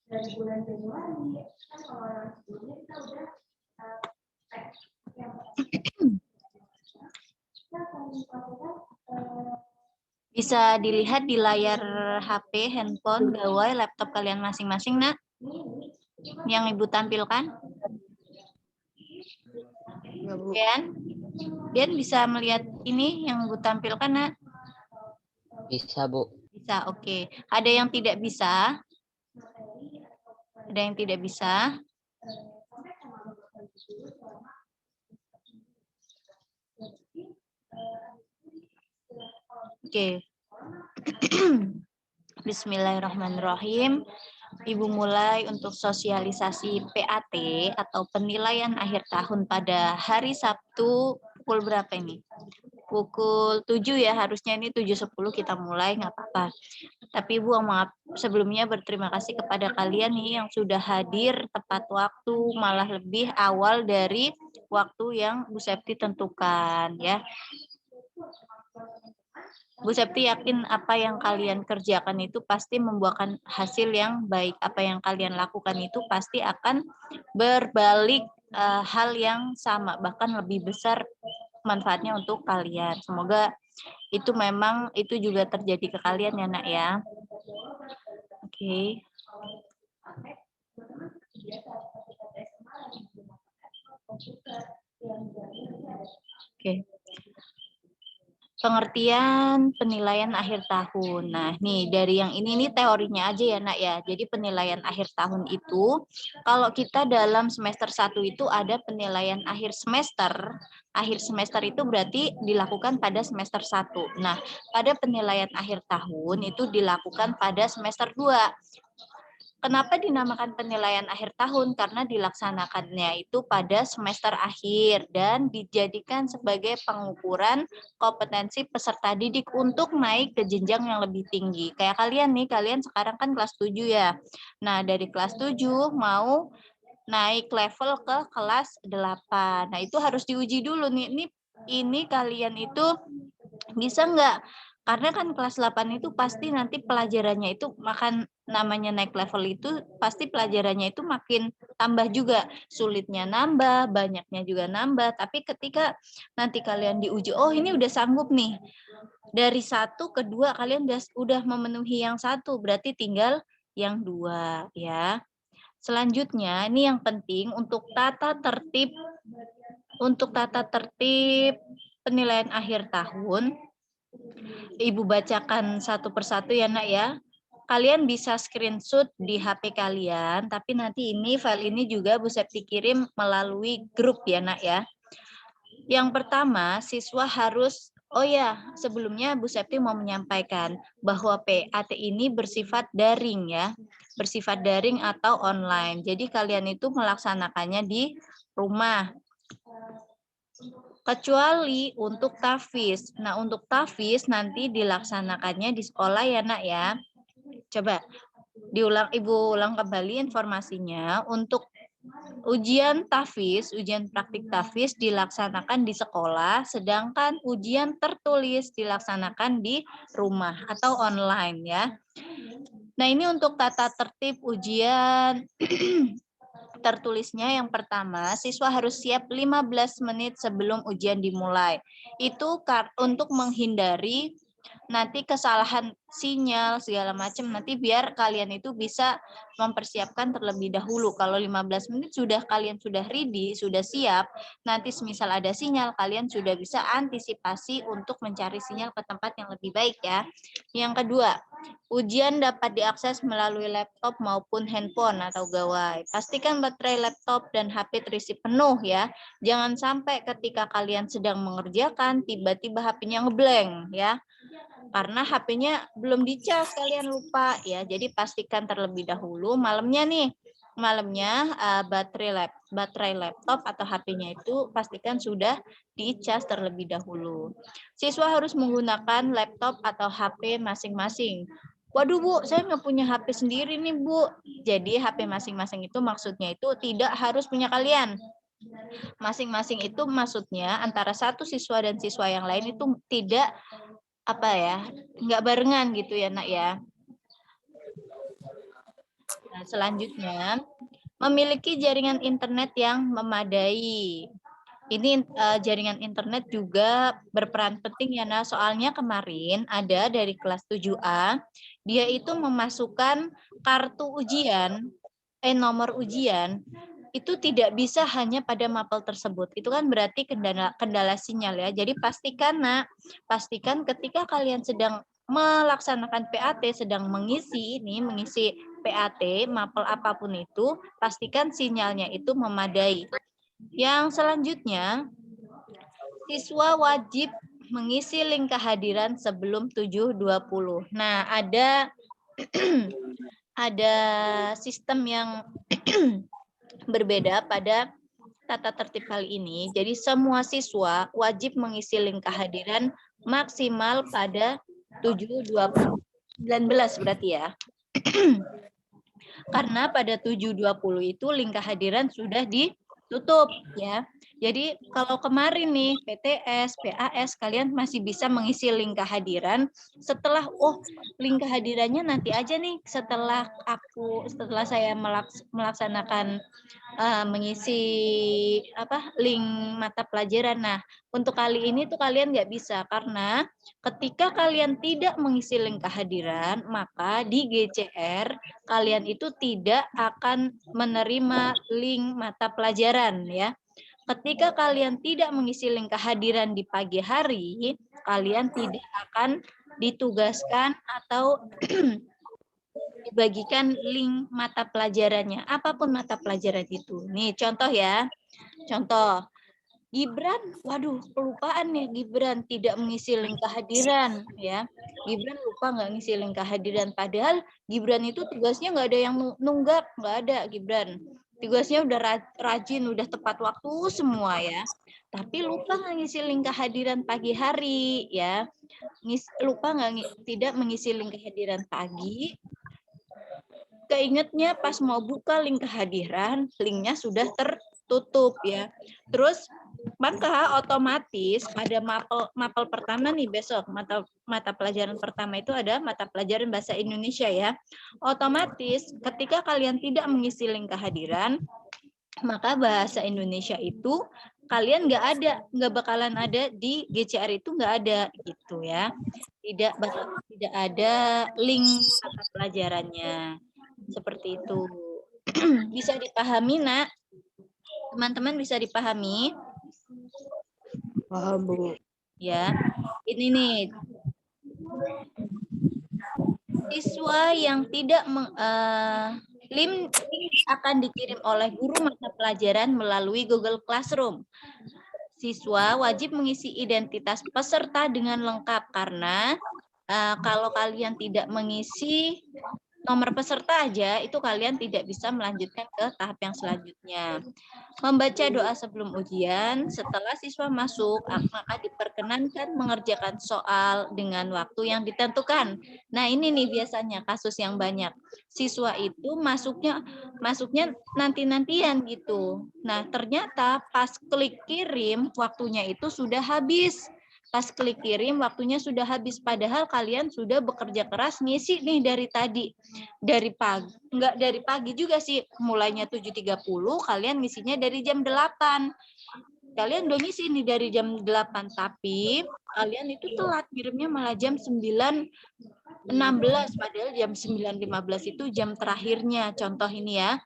Dari bulan Januari kan kalau sebelumnya kita udah bisa dilihat di layar HP, handphone, gawai, laptop kalian masing-masing, Nak. Yang Ibu tampilkan. Bian bisa melihat ini yang Ibu tampilkan, Nak? Bisa, Bu. Bisa, oke. Ada yang tidak bisa? Ada yang tidak bisa? Oke. Bismillahirrahmanirrahim. Ibu mulai untuk sosialisasi PAT atau penilaian akhir tahun pada hari Sabtu pukul berapa ini? Pukul 7 ya, harusnya ini 7.10 kita mulai, nggak apa-apa. Tapi Ibu maaf sebelumnya berterima kasih kepada kalian nih yang sudah hadir tepat waktu, malah lebih awal dari waktu yang Bu Septi tentukan ya. Bu Septi yakin apa yang kalian kerjakan itu pasti membuahkan hasil yang baik. Apa yang kalian lakukan itu pasti akan berbalik hal yang sama, bahkan lebih besar manfaatnya untuk kalian. Semoga itu memang itu juga terjadi ke kalian ya, Nak ya. Oke. Oke. Pengertian penilaian akhir tahun. Nah, nih dari yang ini teorinya aja ya, Nak ya. Jadi penilaian akhir tahun itu kalau kita dalam semester 1 itu ada penilaian akhir semester. Akhir semester itu berarti dilakukan pada semester 1. Nah, pada penilaian akhir tahun itu dilakukan pada semester 2. Kenapa dinamakan penilaian akhir tahun? Karena dilaksanakannya itu pada semester akhir dan dijadikan sebagai pengukuran kompetensi peserta didik untuk naik ke jenjang yang lebih tinggi. Kayak kalian nih, kalian sekarang kan kelas 7 ya. Nah, dari kelas 7 mau naik level ke kelas 8. Nah, itu harus diuji dulu nih. Ini kalian itu bisa nggak? Karena kan kelas 8 itu pasti nanti pelajarannya itu makan namanya naik level itu pasti pelajarannya itu makin tambah juga. Sulitnya nambah, banyaknya juga nambah. Tapi ketika nanti kalian diuji, oh ini udah sanggup nih. Dari 1 ke 2 kalian udah memenuhi yang 1, berarti tinggal yang 2 ya. Selanjutnya ini yang penting untuk tata tertib penilaian akhir tahun. Ibu bacakan satu persatu ya, Nak ya. Kalian bisa screenshot di HP kalian, tapi nanti ini file ini juga Bu Septi kirim melalui grup ya, Nak ya. Yang pertama, siswa harus, oh ya, sebelumnya Bu Septi mau menyampaikan bahwa PAT ini bersifat daring ya, bersifat daring atau online. Jadi kalian itu melaksanakannya di rumah. Kecuali untuk tahfiz. Nah, untuk tahfiz nanti dilaksanakannya di sekolah ya, Nak ya. Coba Ibu ulang kembali informasinya. Untuk ujian tahfiz, ujian praktik tahfiz dilaksanakan di sekolah, sedangkan ujian tertulis dilaksanakan di rumah atau online ya. Nah, ini untuk tata tertib ujian tertulisnya yang pertama, siswa harus siap 15 menit sebelum ujian dimulai. Itu untuk menghindari nanti kesalahan sinyal segala macam, nanti biar kalian itu bisa mempersiapkan terlebih dahulu. Kalau 15 menit kalian sudah ready, sudah siap, nanti semisal ada sinyal kalian sudah bisa antisipasi untuk mencari sinyal ke tempat yang lebih baik ya. Yang kedua, ujian dapat diakses melalui laptop maupun handphone atau gawai. Pastikan baterai laptop dan HP terisi penuh ya. Jangan sampai ketika kalian sedang mengerjakan tiba-tiba HP-nya ngeblank ya. karena HP-nya belum dicas, kalian lupa ya. Jadi pastikan terlebih dahulu malamnya nih, baterai laptop atau HP-nya itu pastikan sudah dicas terlebih dahulu. Siswa harus menggunakan laptop atau HP masing-masing. Waduh Bu, saya nggak punya HP sendiri nih Bu. Jadi HP masing-masing itu maksudnya itu tidak harus punya kalian. Masing-masing itu maksudnya antara satu siswa dan siswa yang lain itu tidak nggak barengan gitu ya nak ya. Nah, selanjutnya memiliki jaringan internet yang memadai. Ini jaringan internet juga berperan penting ya nah, soalnya kemarin ada dari kelas 7A, dia itu memasukkan kartu ujian, nomor ujian, itu tidak bisa hanya pada mapel tersebut. Itu kan berarti kendala sinyal ya. Jadi pastikan ketika kalian sedang melaksanakan PAT, sedang mengisi PAT, mapel apapun itu, pastikan sinyalnya itu memadai. Yang selanjutnya, siswa wajib mengisi link kehadiran sebelum 7.20. Nah, ada ada sistem yang berbeda pada tata tertib kali ini. Jadi semua siswa wajib mengisi link kehadiran maksimal pada 7.20. 19 berarti ya. Karena pada 7.20 itu link kehadiran sudah ditutup ya. Jadi kalau kemarin nih PTS, PAS kalian masih bisa mengisi link kehadiran setelah link kehadirannya nanti aja nih setelah saya melaksanakan mengisi link mata pelajaran. Nah, untuk kali ini tuh kalian nggak bisa karena ketika kalian tidak mengisi link kehadiran, maka di GCR kalian itu tidak akan menerima link mata pelajaran ya. Ketika kalian tidak mengisi link kehadiran di pagi hari, kalian tidak akan ditugaskan atau dibagikan link mata pelajarannya, apapun mata pelajaran itu. Nih contoh ya, contoh. Gibran, waduh kelupaan ya Gibran tidak mengisi link kehadiran ya. Gibran lupa nggak ngisi link kehadiran, padahal Gibran itu tugasnya nggak ada yang nunggak, nggak ada Gibran. Tugasnya udah rajin, udah tepat waktu semua ya. Tapi lupa nggak ngisi link kehadiran pagi hari ya. Tidak mengisi link kehadiran pagi. Keingetnya pas mau buka link kehadiran, linknya sudah tertutup ya. Terus maka otomatis pada mapel pertama nih besok mata pelajaran pertama itu ada mata pelajaran bahasa Indonesia ya. Otomatis ketika kalian tidak mengisi link kehadiran, maka bahasa Indonesia itu kalian nggak bakalan ada di GCR itu nggak ada gitu ya. Tidak ada link mata pelajarannya. Seperti itu. Bisa dipahami, Nak? Teman-teman bisa dipahami? Paham, Bu. Ya. Ini nih. Siswa yang tidak link akan dikirim oleh guru mata pelajaran melalui Google Classroom. Siswa wajib mengisi identitas peserta dengan lengkap karena kalau kalian tidak mengisi nomor peserta aja, itu kalian tidak bisa melanjutkan ke tahap yang selanjutnya. Membaca doa sebelum ujian, setelah siswa masuk, maka diperkenankan mengerjakan soal dengan waktu yang ditentukan. Nah, ini nih biasanya kasus yang banyak. Siswa itu masuknya nanti-nantian gitu. Nah, ternyata pas klik kirim, waktunya itu sudah habis. Pas klik kirim waktunya sudah habis, padahal kalian sudah bekerja keras ngisi nih dari tadi. Dari pagi, enggak dari pagi juga sih, mulainya 7.30, kalian ngisinya dari jam 8. Kalian udah ngisi nih dari jam 8, tapi kalian itu telat kirimnya malah jam 9.16, padahal jam 9.15 itu jam terakhirnya. Contoh ini ya.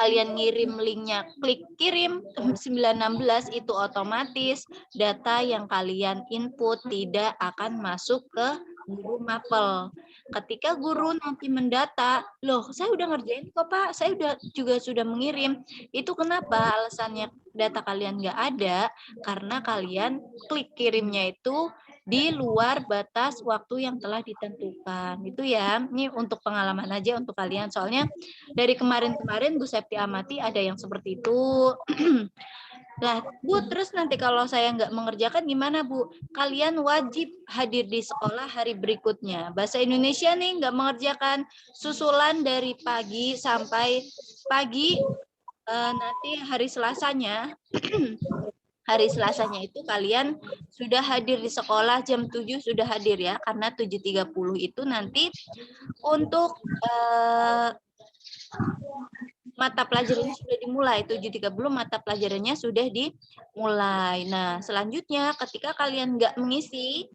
Kalian ngirim linknya, klik kirim 9.16, itu otomatis data yang kalian input tidak akan masuk ke guru mapel. Ketika guru nanti mendata, loh saya udah ngerjain kok Pak, saya juga sudah mengirim. Itu kenapa alasannya data kalian nggak ada? Karena kalian klik kirimnya itu di luar batas waktu yang telah ditentukan. Itu ya, ini untuk pengalaman aja untuk kalian. Soalnya dari kemarin-kemarin Bu Septi amati ada yang seperti itu. Nah, Bu, terus nanti kalau saya nggak mengerjakan gimana, Bu? Kalian wajib hadir di sekolah hari berikutnya. Bahasa Indonesia nih nggak mengerjakan susulan dari pagi sampai pagi, nanti hari Selasanya. Hari Selasanya itu kalian sudah hadir di sekolah jam 7 sudah hadir ya, karena 7.30 itu nanti untuk mata pelajarannya sudah dimulai, 7.30 mata pelajarannya sudah dimulai. Nah, selanjutnya ketika kalian tidak mengisi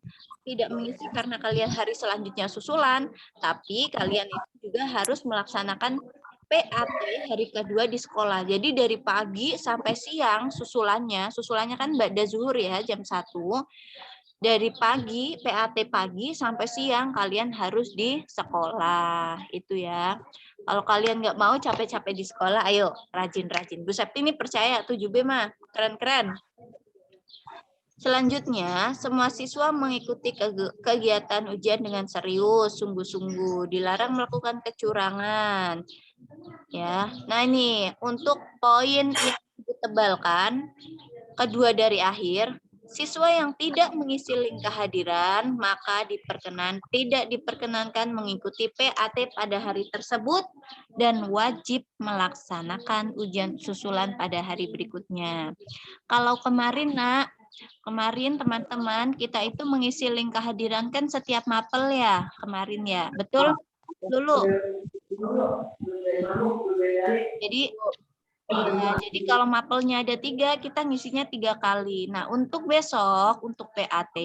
karena kalian hari selanjutnya susulan, tapi kalian itu juga harus melaksanakan PAT hari kedua di sekolah. Jadi dari pagi sampai siang susulannya kan ba'da zuhur ya, jam 1. Dari pagi, PAT pagi sampai siang kalian harus di sekolah. Itu ya. Kalau kalian nggak mau capek-capek di sekolah, ayo rajin-rajin. Bu Septi ini percaya 7B mah. Keren-keren. Selanjutnya, semua siswa mengikuti kegiatan ujian dengan serius, sungguh-sungguh. Dilarang melakukan kecurangan. Ya. Nah, ini untuk poin yang ditebalkan, kedua dari akhir, siswa yang tidak mengisi link kehadiran maka tidak diperkenankan mengikuti PAT pada hari tersebut dan wajib melaksanakan ujian susulan pada hari berikutnya. Kalau kemarin teman-teman kita itu mengisi link kehadiran kan setiap mapel ya kemarin ya, betul dulu. Jadi kalau mapelnya ada 3, kita ngisinya 3 kali. Nah, untuk besok, untuk PAT,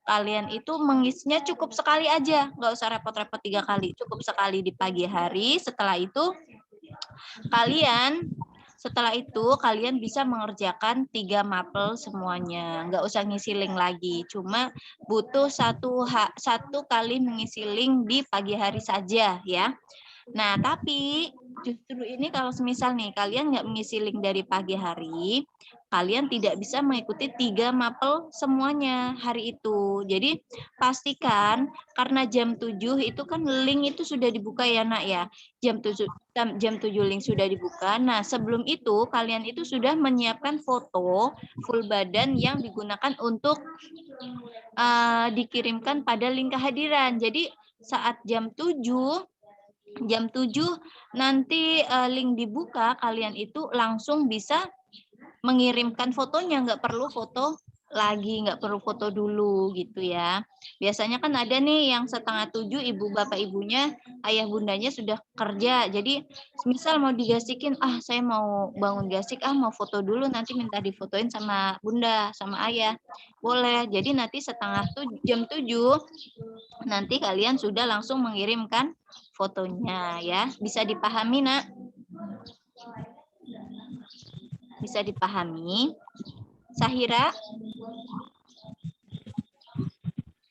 kalian itu mengisinya cukup sekali aja. Nggak usah repot-repot 3 kali. Cukup sekali di pagi hari. Setelah itu, kalian bisa mengerjakan 3 mapel semuanya. Nggak usah ngisi link lagi. Cuma butuh satu kali mengisi link di pagi hari saja ya. Nah, tapi justru ini kalau semisal nih kalian nggak mengisi link dari pagi hari, kalian tidak bisa mengikuti 3 mapel semuanya hari itu. Jadi pastikan karena jam 7 itu kan link itu sudah dibuka ya Nak ya. Jam 7 link sudah dibuka. Nah, sebelum itu kalian itu sudah menyiapkan foto full badan yang digunakan untuk dikirimkan pada link kehadiran. Jadi saat jam 7 nanti link dibuka, kalian itu langsung bisa mengirimkan fotonya, nggak perlu foto lagi, nggak perlu foto dulu gitu ya. Biasanya kan ada nih yang setengah 7 ibu bapak ibunya, ayah bundanya sudah kerja. Jadi misal mau digasikin, saya mau bangun gasik, mau foto dulu nanti minta difotoin sama bunda, sama ayah. Boleh. Jadi nanti jam 7 nanti kalian sudah langsung mengirimkan fotonya ya. Bisa dipahami, Nak? Bisa dipahami? Sahira?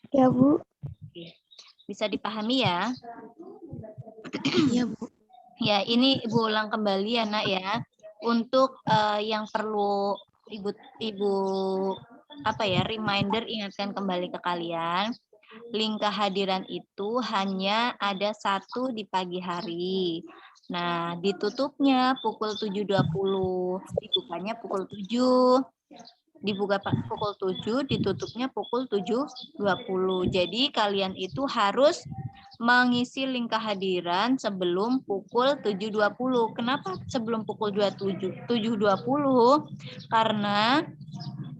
Ya, Bu. Bisa dipahami ya? Iya, Bu. Ya, ini Ibu ulang kembali ya, Nak ya. Untuk yang perlu Ibu reminder, ingatkan kembali ke kalian. Link kehadiran itu hanya ada 1 di pagi hari. Nah, ditutupnya pukul 7.20, dibukanya pukul 7. Dibuka pukul 7, ditutupnya pukul 7.20. Jadi kalian itu harus mengisi link kehadiran sebelum pukul 7.20. Kenapa sebelum pukul 7.20? Karena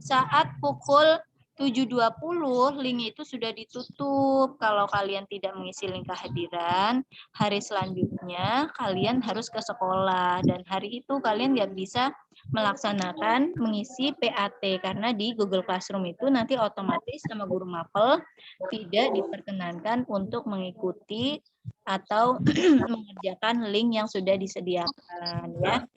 saat pukul 7.20 link itu sudah ditutup. Kalau kalian tidak mengisi link kehadiran, hari selanjutnya kalian harus ke sekolah. Dan hari itu kalian nggak bisa melaksanakan mengisi PAT. Karena di Google Classroom itu nanti otomatis sama guru mapel tidak diperkenankan untuk mengikuti atau mengerjakan link yang sudah disediakan ya.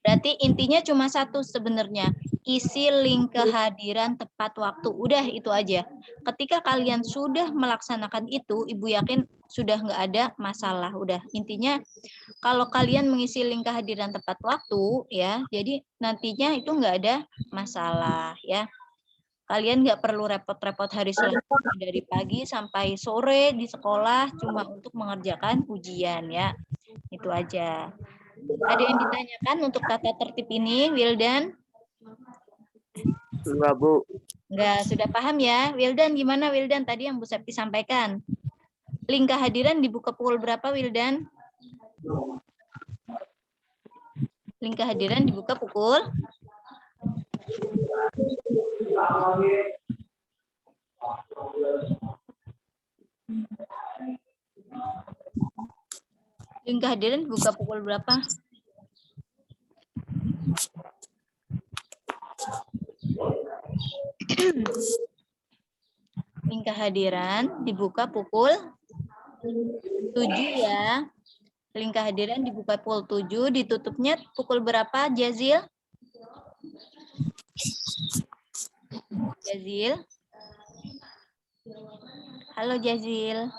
Berarti intinya cuma satu sebenarnya, isi link kehadiran tepat waktu. Udah itu aja. Ketika kalian sudah melaksanakan itu, Ibu yakin sudah nggak ada masalah. Udah intinya kalau kalian mengisi link kehadiran tepat waktu ya, jadi nantinya itu nggak ada masalah ya. Kalian nggak perlu repot-repot hari selanjutnya dari pagi sampai sore di sekolah cuma untuk mengerjakan ujian ya. Itu aja. Ada yang ditanyakan untuk tata tertib ini, Wildan? Enggak, Bu. Enggak, sudah paham ya? Wildan gimana Wildan tadi yang Bu Septi sampaikan? Link kehadiran dibuka pukul berapa Wildan? Link kehadiran dibuka pukul? Link kehadiran dibuka pukul berapa? Link kehadiran dibuka pukul 7 ya. Link kehadiran dibuka pukul 7, ditutupnya pukul berapa, Jazil? Jazil? Halo, Jazil.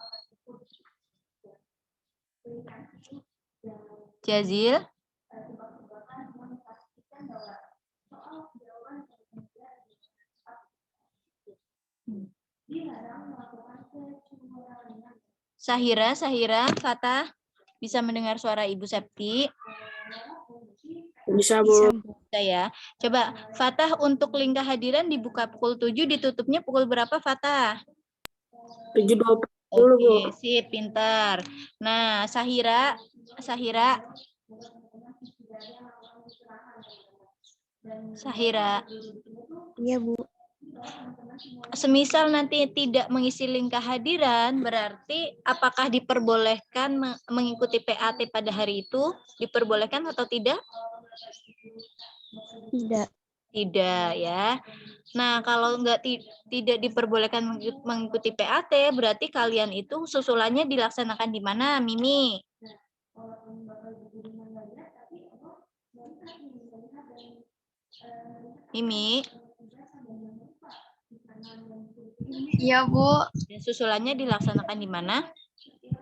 Jazil? Sahira, Fatah, bisa mendengar suara Ibu Septi? Bisa, Bu. Bisa ya. Coba, Fatah untuk link kehadiran dibuka pukul 7, ditutupnya pukul berapa, Fatah? 7.20, Bu. Oke, sip, pintar. Nah, Sahira. Iya, Bu. Semisal nanti tidak mengisi link kehadiran, berarti apakah diperbolehkan mengikuti PAT pada hari itu? Diperbolehkan atau tidak? Tidak. Tidak ya. Nah, kalau tidak diperbolehkan mengikuti PAT, berarti kalian itu susulannya dilaksanakan di mana, Mimi? Mimi? Iya, Bu. Dan susulannya dilaksanakan di mana?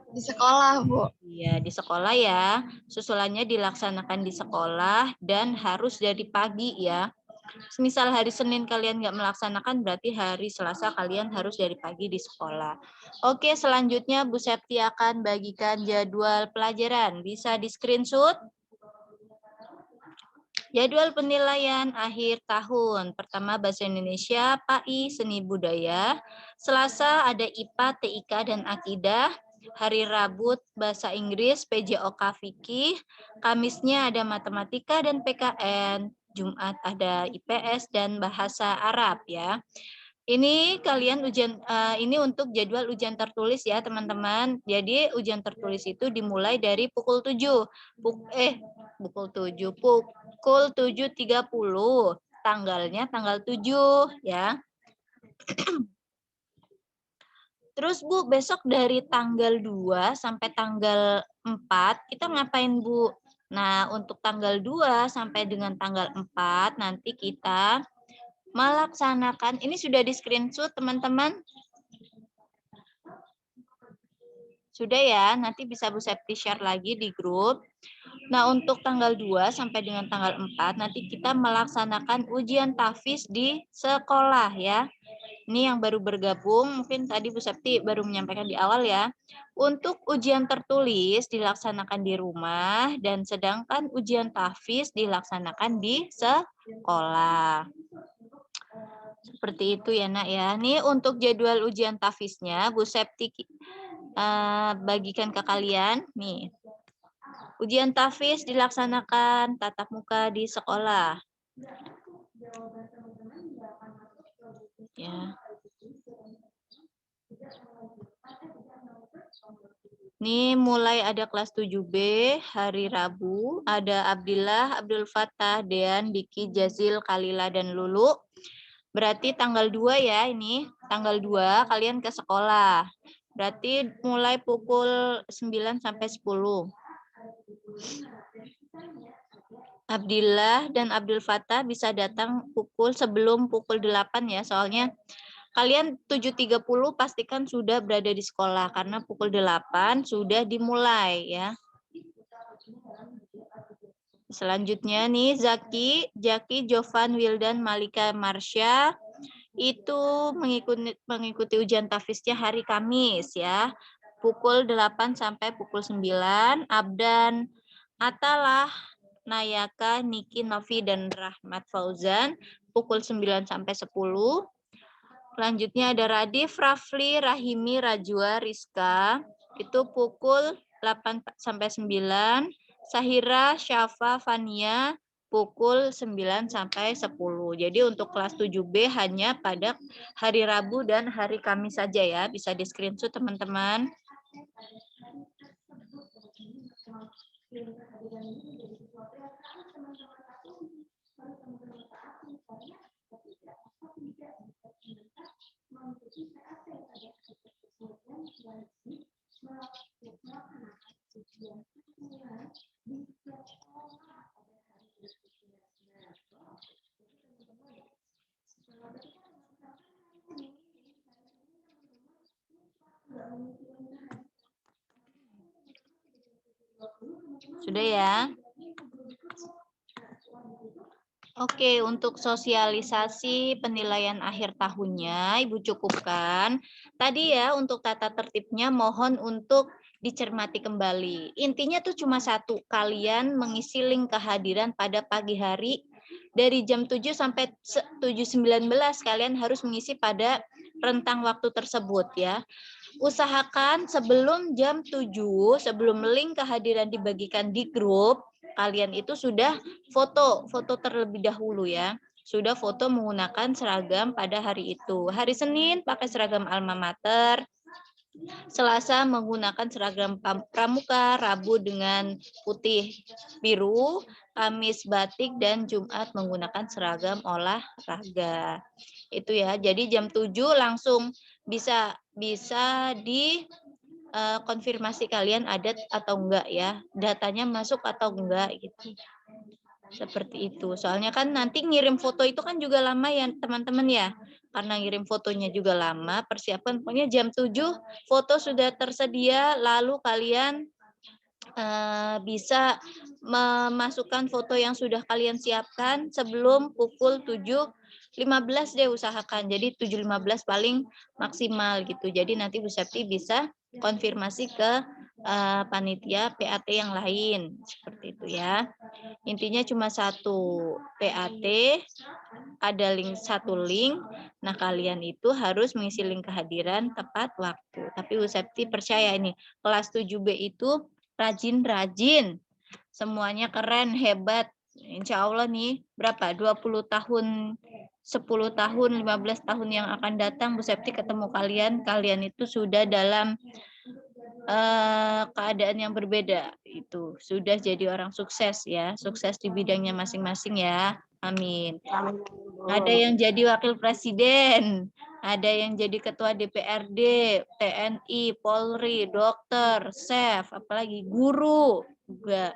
Di sekolah, Bu. Iya, di sekolah ya. Susulannya dilaksanakan di sekolah dan harus dari pagi ya. Misal hari Senin kalian nggak melaksanakan, berarti hari Selasa kalian harus dari pagi di sekolah. Oke, selanjutnya Bu Septi akan bagikan jadwal pelajaran. Bisa di screenshot. Jadwal penilaian akhir tahun. Pertama Bahasa Indonesia, PAI, Seni Budaya. Selasa ada IPA, TIK, dan Akidah. Hari Rabu Bahasa Inggris, PJOK, Fikih. Kamisnya ada Matematika dan PKN. Jumat ada IPS dan Bahasa Arab ya. Ini kalian ini untuk jadwal ujian tertulis ya teman-teman. Jadi ujian tertulis itu dimulai dari pukul 7. Pukul 7.30. Tanggalnya tanggal 7 ya. Terus Bu, besok dari tanggal 2 sampai tanggal 4 kita ngapain Bu? Nah, untuk tanggal 2 sampai dengan tanggal 4 nanti kita melaksanakan, ini sudah di screenshot teman-teman? Sudah ya, nanti bisa Bu Septi share lagi di grup. Nah, untuk tanggal 2 sampai dengan tanggal 4 nanti kita melaksanakan ujian tahfiz di sekolah ya. Ini yang baru bergabung, mungkin tadi Bu Septi baru menyampaikan di awal ya. Untuk ujian tertulis dilaksanakan di rumah dan sedangkan ujian tahfiz dilaksanakan di sekolah. Seperti itu ya Nak ya. Ini untuk jadwal ujian tahfiznya Bu Septi bagikan ke kalian. Nih. Ujian tahfiz dilaksanakan tatap muka di sekolah. Ya. Ini mulai ada kelas 7B hari Rabu, ada Abdillah, Abdul Fattah, Dean, Diki, Jazil, Kalila, dan Lulu. Berarti tanggal 2 ya ini, tanggal 2 kalian ke sekolah. Berarti mulai pukul 9 sampai 10. Abdillah dan Abdul Fattah bisa datang sebelum pukul 8 ya, soalnya kalian 7.30 pastikan sudah berada di sekolah karena pukul 8 sudah dimulai ya. Selanjutnya nih Zaki, Jovan, Wildan, Malika, Marsha. itu mengikuti ujian tahfidznya hari Kamis ya. Pukul 8 sampai pukul 9. Abdan, Atalah, Nayaka, Niki, Novi, dan Rahmat Fauzan pukul 9 sampai 10. Selanjutnya ada Radif, Rafli, Rahimi, Rajwa, Rizka. Itu pukul 8 sampai 9. Sahira, Syafa, Fania pukul 9 sampai 10. Jadi untuk kelas 7B hanya pada hari Rabu dan hari Kamis saja ya. Bisa di screenshot teman-teman. Sudah ya? Oke, untuk sosialisasi penilaian akhir tahunnya, Ibu cukupkan. Tadi ya, untuk tata tertibnya mohon untuk dicermati kembali. Intinya tuh cuma satu, kalian mengisi link kehadiran pada pagi hari dari jam 7 sampai 7.19, kalian harus mengisi pada rentang waktu tersebut ya. Usahakan sebelum jam 7, sebelum link kehadiran dibagikan di grup, kalian itu sudah foto terlebih dahulu ya. Sudah foto menggunakan seragam pada hari itu. Hari Senin pakai seragam alma mater, Selasa menggunakan seragam pramuka, Rabu dengan putih biru, Kamis batik, dan Jumat menggunakan seragam olahraga. Itu ya. Jadi jam 7 langsung bisa di konfirmasi kalian ada atau enggak ya, datanya masuk atau enggak gitu. Seperti itu. Soalnya kan nanti ngirim foto itu kan juga lama ya teman-teman ya. Karena ngirim fotonya juga lama, persiapan pokoknya jam 7 foto sudah tersedia, lalu kalian bisa memasukkan foto yang sudah kalian siapkan sebelum pukul 7.15 deh usahakan. Jadi 7.15 paling maksimal gitu. Jadi nanti Bu Septi bisa konfirmasi ke panitia PAT yang lain. Seperti itu ya. Intinya cuma satu PAT, ada satu link. Nah, kalian itu harus mengisi link kehadiran tepat waktu. Tapi Bu Septi percaya ini, kelas 7B itu rajin-rajin. Semuanya keren, hebat. Insya Allah nih, berapa? 20 tahun, 10 tahun, 15 tahun yang akan datang, Bu Septi ketemu kalian itu sudah dalam keadaan yang berbeda. Itu sudah jadi orang sukses ya, sukses di bidangnya masing-masing ya. Amin. Ada yang jadi wakil presiden, ada yang jadi ketua DPRD, TNI, Polri, dokter, chef, apalagi guru juga.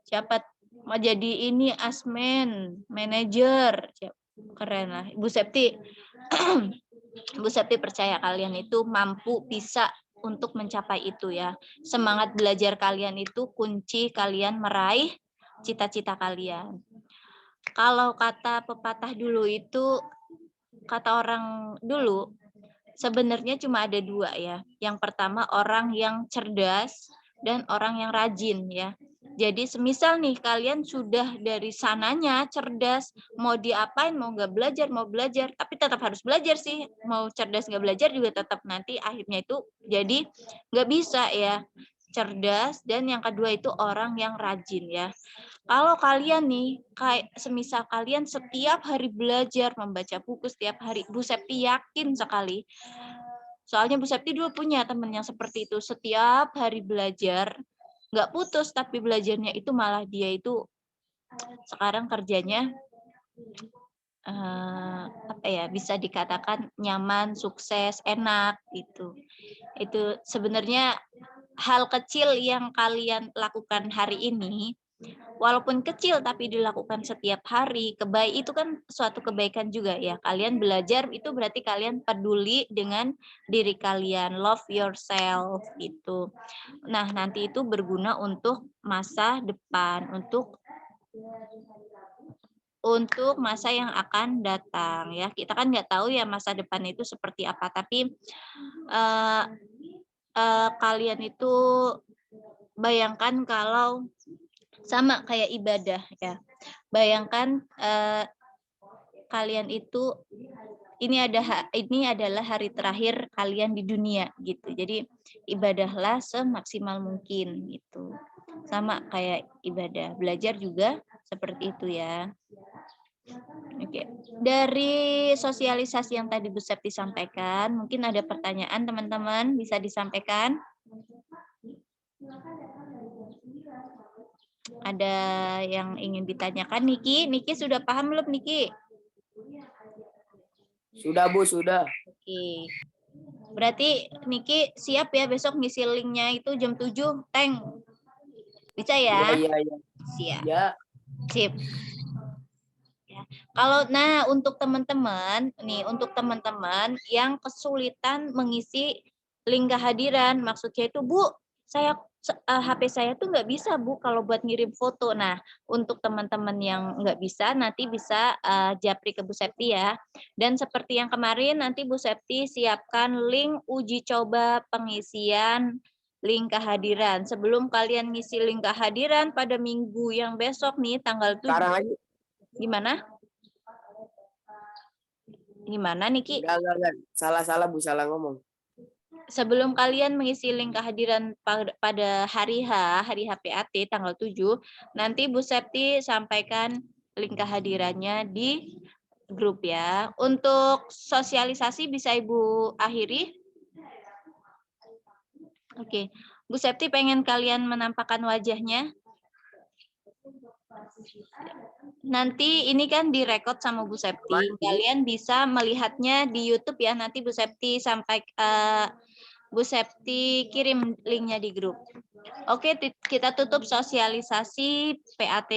Siapa mau jadi ini asmen, manajer, keren lah. Bu Septi, Bu Septi percaya kalian itu mampu bisa untuk mencapai itu ya. Semangat belajar kalian itu kunci kalian meraih cita-cita kalian. Kalau kata pepatah dulu itu, kata orang dulu, sebenarnya cuma ada dua ya. Yang pertama orang yang cerdas dan orang yang rajin ya. Jadi semisal nih kalian sudah dari sananya cerdas, mau diapain, mau nggak belajar, mau belajar, tapi tetap harus belajar sih. Mau cerdas nggak belajar juga tetap nanti akhirnya itu jadi nggak bisa ya. Cerdas, dan yang kedua itu orang yang rajin ya. Kalau kalian nih, kayak semisal kalian setiap hari belajar membaca buku setiap hari, Bu Septi yakin sekali. Soalnya Bu Septi dulu punya teman yang seperti itu, setiap hari belajar, nggak putus, tapi belajarnya itu malah dia itu sekarang kerjanya apa ya, bisa dikatakan nyaman, sukses, enak gitu. Itu sebenarnya hal kecil yang kalian lakukan hari ini, walaupun kecil tapi dilakukan setiap hari, itu kan suatu kebaikan juga ya. Kalian belajar itu berarti kalian peduli dengan diri kalian, love yourself gitu. Nah, nanti itu berguna untuk masa depan, untuk untuk masa yang akan datang ya. Kita kan nggak tahu ya masa depan itu seperti apa, tapi kalian itu bayangkan kalau sama kayak ibadah ya. Bayangkan kalian itu ini adalah hari terakhir kalian di dunia gitu. Jadi ibadahlah semaksimal mungkin gitu. Sama kayak ibadah. Belajar juga seperti itu ya. Oke. Dari sosialisasi yang tadi Bu Septi sampaikan, mungkin ada pertanyaan teman-teman bisa disampaikan? Ada yang ingin ditanyakan? Niki sudah paham belum Niki? Sudah Bu, sudah. Oke. Berarti Niki siap ya besok ngisi linknya itu jam 7, Teng. Bisa ya? Iya. Siap. Ya. Sip. Ya. Kalau untuk teman-teman yang kesulitan mengisi link kehadiran, maksudnya itu Bu, HP saya tuh nggak bisa Bu kalau buat ngirim foto. Nah, untuk teman-teman yang nggak bisa, nanti bisa japri ke Bu Septi ya. Dan seperti yang kemarin, nanti Bu Septi siapkan link uji coba pengisian link kehadiran. Sebelum kalian ngisi link kehadiran pada minggu yang besok nih, tanggal 7. Sekarang aja. Gimana Niki? Enggak. Salah Bu, salah ngomong. Sebelum kalian mengisi link kehadiran pada hari HPAT tanggal 7, nanti Bu Septi sampaikan link kehadirannya di grup ya. Untuk sosialisasi bisa Ibu akhiri? Oke. Bu Septi pengen kalian menampakkan wajahnya. Nanti ini kan direkod sama Bu Septi. Kalian bisa melihatnya di YouTube ya. Nanti Bu Septi Bu Septi kirim linknya di grup. Oke, kita tutup sosialisasi PAT